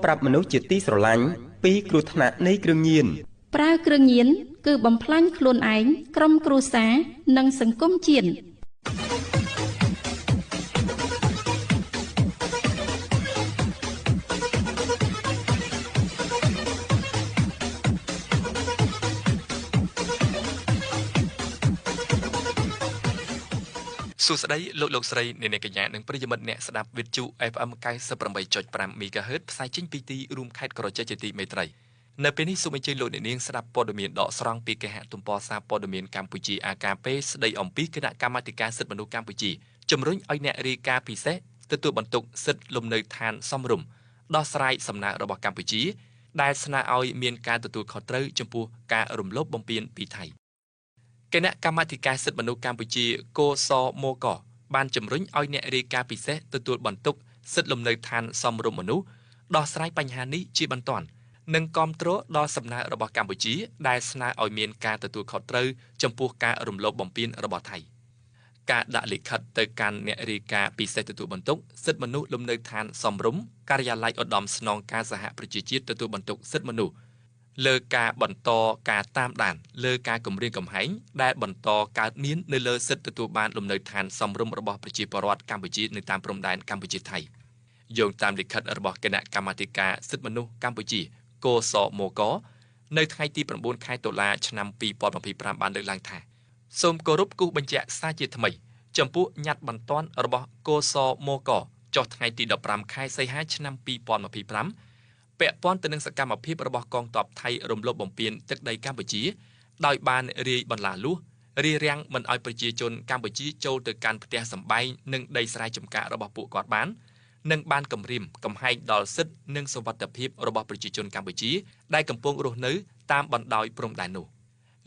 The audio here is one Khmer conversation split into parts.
ប្រាប់មនុស្សជាទីស្រឡាញ់ពីគ្រោះថ្នាក់នៃគ្រឿងញៀនប្រើគ្រឿងញៀនគឺបំផ្លាញខ្លួនឯងក្រុមគ្រួសារនិងសង្គមជាតិសួស្តីលោកស្រីអ្នកកញ្ញានិងប្រិយមិត្តអ្នកស្ដាប់វិទ្យុ FM 98.5 MHz ផ្សាយចេញពីទីរួមខេត្តក្រចេះជាទីមេត្រីនៅពេលនេះសូមអញ្ជើញលោកអ្នកនាងស្ដាប់ព័ត៌មានដកស្រង់ពីគេហទំព័រសារព័ត៌មានកម្ពុជា AKP ស្ដីអំពីគណៈកម្មាធិការសិទ្ធិមនុស្សកម្ពុជាជំរុញឲ្យអ្នករាយការណ៍ពិសេសទទួលបន្ទុកសិទ្ធិលំនៅឋានសមរម្យដោះស្រាយសំណើរបស់កម្ពុជាដែលស្នើឲ្យមានការទទួលខុសត្រូវចំពោះការរំលោភបំពានពីថៃគណៈកម្មាធិការសិទ្ធិមនុស្សកម្ពុជាកសមកបានជំរុញឲ្យអ្នករាយការណ៍ពិសេសទទួលបន្ទុកសិទ្ធិលំនៅឋានសមរម្យមនុស្សដោះស្រាយបញ្ហានេះជាបន្ទាន់និងគាំទ្រដល់សំណើរបស់កម្ពុជាដែលស្នើឲ្យមានការទទួលខុសត្រូវចំពោះការរំលោភបំពានរបស់ថៃការដាក់លិខិតទៅកាន់អ្នករាយការណ៍ពិសេសទទួលបន្ទុកសិទ្ធិមនុស្សលំនៅឋានសមរម្យការិយាល័យឧត្តមស្នងការសហប្រជាជាតិទទួលបន្ទុកសិទ្ធិមនុស្សលើការបន្តការតាមដានលើការគម្រាមកំហែងដែលបន្តកើតមាននៅលើសិទ្ធិទទួលបានលំនៅឋានសមរម្យរបស់ប្រជាពលរដ្ឋកម្ពុជានៅតាមព្រំដែនកម្ពុជាថៃយោងតាមលិខិតរបស់គណៈកម្មាធិការសិទ្ធិមនុស្សកម្ពុជាកសមកនៅថ្ងៃទី9ខែតុលាឆ្នាំ2025បានលើកឡើងថាសូមគោរពគូសបញ្ជាក់សារជាថ្មីចំពោះញត្តិបន្ទាន់របស់កសមកចុះថ្ងៃទី15ខែសីហាឆ្នាំ2025ពាក់ព័ន្ធទៅនឹងសកម្មភាពរបស់កងទ័ពថៃរំលោភបំពានទឹកដីកម្ពុជាដោយបានរាយបន្លាលួសរារាំងមិនឲ្យប្រជាជនកម្ពុជាចូលទៅកាន់ផ្ទះសម្បែងនិងដីស្រែចម្ការរបស់ពួកគាត់បាននិងបានគំរាមកំហែងដល់សិទ្ធិនិងសុវត្ថិភាពរបស់ប្រជាជនកម្ពុជាដែលកំពុងរស់នៅតាមបណ្ដោយព្រំដែននោះ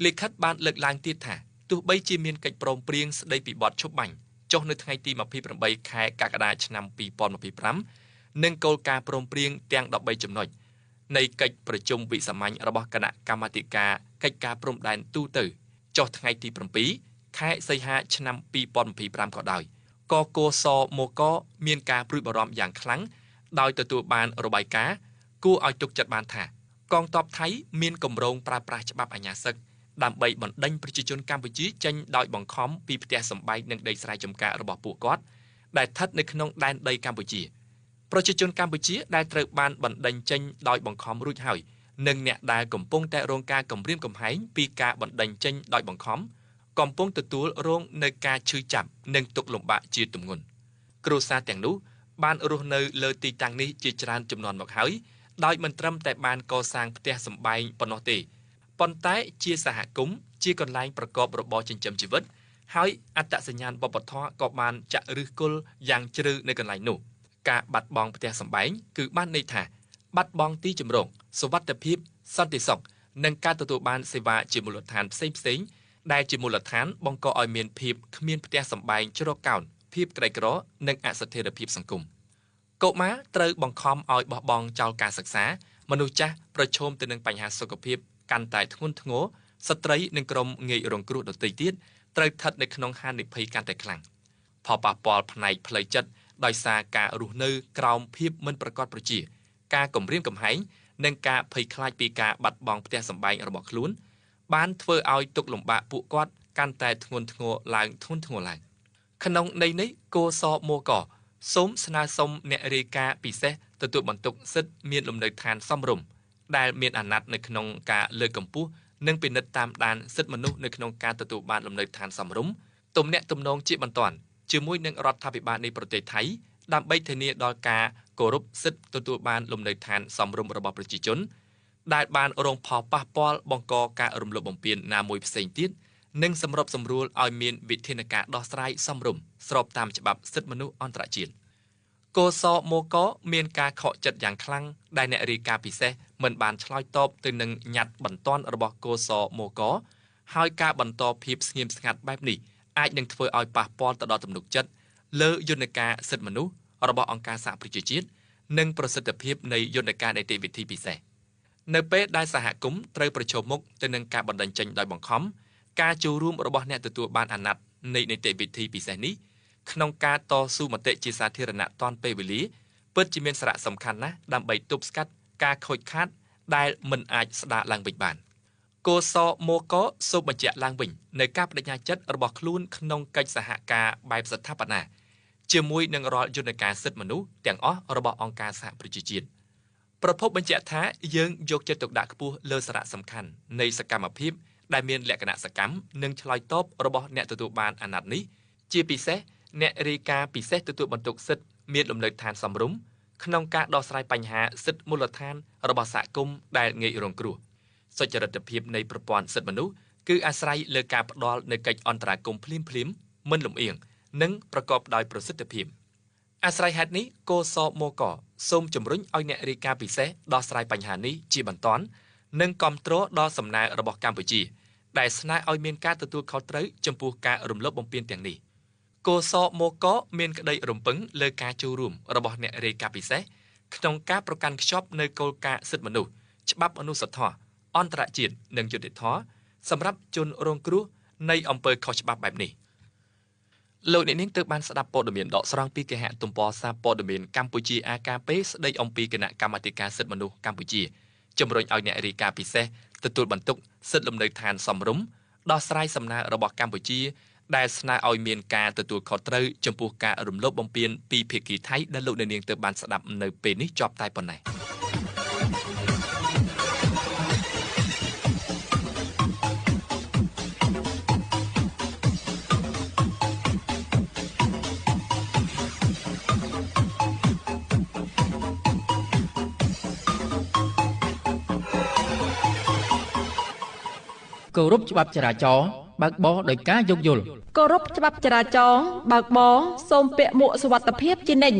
លិខិតបានលើកឡើងទៀតថាទោះបីជាមានកិច្ចព្រមព្រៀងស្ដីពីបទឈប់បាញ់ចុះនៅថ្ងៃទី28ខែកក្កដាឆ្នាំ2025និងគោលការណ៍ព្រមព្រៀងទាំង13ចំណុចនៃកិច្ចប្រជុំវិសាមញ្ញរបស់គណៈកម្មាធិការកិច្ចការព្រំដែនទូទៅចុះថ្ងៃទី7ខែសីហាឆ្នាំ2025ក៏ដោយក៏កសមកមានការព្រួយបារម្ភយ៉ាងខ្លាំងដោយទទួលបានរបាយការណ៍គួរឲ្យទុកចិត្តបានថាកងទ័ពថៃមានគម្រោងប្រើប្រាស់ច្បាប់អាញាសិកដើម្បីបណ្ដេញប្រជាជនកម្ពុជាចេញដោយបង្ខំពីផ្ទះសម្បែងនិងដីស្រែចម្ការរបស់ពួកគាត់ដែលស្ថិតនៅក្នុងដែនដីកម្ពុជាប្រជាជនកម្ពុជាដែលត្រូវបានបណ្ដេញចេញដោយបង្ខំរួចហើយនិងអ្នកដែលកំពុងតែរងការគំរាមកំហែងពីការបណ្ដេញចេញដោយបង្ខំកំពុងទទួលរងនៅការឈឺចាប់និងទុក្ខលំបាកជាទម្ងន់គ្រួសារទាំងនោះបានរស់នៅលើទីតាំងនេះជាច្រើនជំនាន់មកហើយដោយមិនត្រឹមតែបានកសាងផ្ទះសម្បែងប៉ុណ្ណោះទេប៉ុន្តែជាសហគមន៍ជាកន្លែងប្រកបរបរចិញ្ចឹមជីវិតហើយអត្តសញ្ញាណវប្បធម៌ក៏បានចាក់ឫសគល់យ៉ាងជ្រៅនៅកន្លែងនោះការបាត់បង់ផ្ទះសម្បែងគឺបានន័យថាបាត់បង់ទីជម្រកសុវត្ថិភាពសន្តិសុខនិងការទទួលបានសេវាជាមូលដ្ឋានផ្សេងៗដែលជាមូលដ្ឋានបង្កឲ្យមានភាពគ្មានផ្ទះសម្បែងជ្រកកោនភាពក្រីក្រនិងអស្ថិរភាពសង្គមកុមារត្រូវបង្ខំឲ្យបោះបង់ចោលការសិក្សាមនុស្សចាស់ប្រឈមទៅនឹងបញ្ហាសុខភាពកាន់តែធ្ងន់ធ្ងរស្ត្រីនិងក្រុមងាយរងគ្រោះដទៃទៀតត្រូវស្ថិតនៅក្នុងហានិភ័យកាន់តែខ្លាំងផលប៉ះពាល់ផ្នែកផ្លូវចិត្តដោយសារការរស់នៅក្រោមភាពមិនប្រកបប្រជាការគំរាមកំហែងនិងការភ័យខ្លាចពីការបាត់បង់ផ្ទះសម្បែងរបស់ខ្លួនបានធ្វើឲ្យទុក្ខលំបាកពួកគាត់កាន់តែធ្ងន់ធ្ងរឡើងក្នុងន័យនេះកសមកសូមស្នើសុំអ្នករាយការណ៍ពិសេសទទួលបន្ទុកសិទ្ធិមានលំនៅឋានសមរម្យដែលមានអាណត្តិនៅក្នុងការលើកកម្ពស់និងពិនិត្យតាមដានសិទ្ធិមនុស្សនៅក្នុងការទទួលបានលំនៅឋានសមរម្យទំនាក់ទំនងជាបន្ទាន់ជាមួយនឹងរដ្ឋាភិបាលនៃប្រទេសថៃដើម្បីធានាដល់ការគោរពសិទ្ធិទទួលបានលំនៅឋានសមរម្យរបស់ប្រជាជនដែលបានរងផលប៉ះពាល់បង្កការរំលោភបំពានណាមួយផ្សេងទៀតនិងសម្របសម្រួលឲ្យមានវិធានការដោះស្រាយសមរម្យស្របតាមច្បាប់សិទ្ធិមនុស្សអន្តរជាតិកសមកមានការខកចិត្តយ៉ាងខ្លាំងដែលអ្នករាយការណ៍ពិសេសមិនបានឆ្លើយតបទៅនឹងញត្តិបន្ទាន់របស់កសមកហើយការបន្តភាពស្ងៀមស្ងាត់បែបនេះអាចនឹងធ្វើឲ្យប៉ះពាល់ទៅដល់ទំនុកចិត្តលើយន្តការសិទ្ធិមនុស្សរបស់អង្គការសហប្រជាជាតិនិងប្រសិទ្ធភាពនៃយន្តការនីតិវិធីពិសេសនៅពេលដែលសហគមន៍ត្រូវប្រឈមមុខទៅនឹងការបណ្តេញចេញដោយបង្ខំការចូលរួមរបស់អ្នកទទួលបានអាណត្តិនៃនីតិវិធីពិសេសនេះក្នុងការតស៊ូមតិជាសាធារណៈទាន់ពេលវេលា ពិតជាមានសារៈសំខាន់ណាស់ដើម្បីទប់ស្កាត់ការខូចខាតដែលមិនអាចស្ដារឡើងវិញបានកោសមកកសូមបញ្ជាក់ឡើងវិញនៅការបដិញ្ញាចិត្តរបស់ខ្លួនក្នុងកិច្ចសហការបែបស្ថាបនាជាមួយនឹងរាល់យន្តការសិទ្ធិមនុស្សទាំងអស់របស់អង្គការសហប្រជាជាតិប្រពន្ធបញ្ជាក់ថាយើងយកចិត្តទុកដាក់ខ្ពស់លើសារៈសំខាន់នៃសកម្មភាពដែលមានលក្ខណៈសកម្មនិងឆ្លើយតបរបស់អ្នកទទួលបានអាណត្តិនេះជាពិសេសអ្នករាយការណ៍ពិសេសទទួលបន្ទុកសិទ្ធិមានលំនៅឋានសមរម្យក្នុងការដោះស្រាយបញ្ហាសិទ្ធិមូលដ្ឋានរបស់សហគមន៍ដែលងាយរងគ្រោះសុចរិតភាពនៃប្រព័ន្ធសិទ្ធិមនុស្សគឺអាស្រ័យលើការផ្ដល់នូវកិច្ចអន្តរាគមន៍ភ្លាមៗមិនលំអៀងនិងប្រកបដោយប្រសិទ្ធភាពអាស្រ័យហេតុនេះកោសមកកសូមជំរុញឲ្យអ្នករាយការណ៍ពិសេសដោះស្រាយបញ្ហានេះជាបន្ទាន់និងគាំទ្រដល់សំណើរបស់កម្ពុជាដែលស្នើឲ្យមានការទទួលខុសត្រូវចំពោះការរំលោភបំពានទាំងនេះកោសមកកមានក្តីរំពឹងលើការចូលរួមរបស់អ្នករាយការណ៍ពិសេសក្នុងការប្រកាន់ខ្ជាប់នូវគោលការណ៍សិទ្ធិមនុស្សច្បាប់អនុសធម៌អន្តរជាតិនិងយុត្តិធម៌សម្រាប់ជនរងគ្រោះនៃអំពើខុសច្បាប់បែបនេះលោកអ្នកនាងទើបបានស្ដាប់ព័ត៌មានដកស្រង់ពីគេហទំព័រសារព័ត៌មានកម្ពុជា AKP ស្ដីអំពីគណៈកម្មាធិការសិទ្ធិមនុស្សកម្ពុជាជំរុញឲ្យអ្នករាយការណ៍ពិសេសទទួលបន្ទុកសិទ្ធិលំនៅឋានសមរម្យដោះស្រាយសំណើរបស់កម្ពុជាដែលស្នើឲ្យមានការទទួលខុសត្រូវចំពោះការរំលោភបំពានពីភាគីថៃដែលលោកអ្នកនាងទើបបានស្ដាប់នៅពេលនេះចប់តែប៉ុណ្ណេះគោរពច្បាប់ចរាចរណ៍បើកបរដោយការយោគយល់គោរពច្បាប់ចរាចរណ៍បើកបរសូមពាក់មួកសុវត្ថិភាពជានិច្ច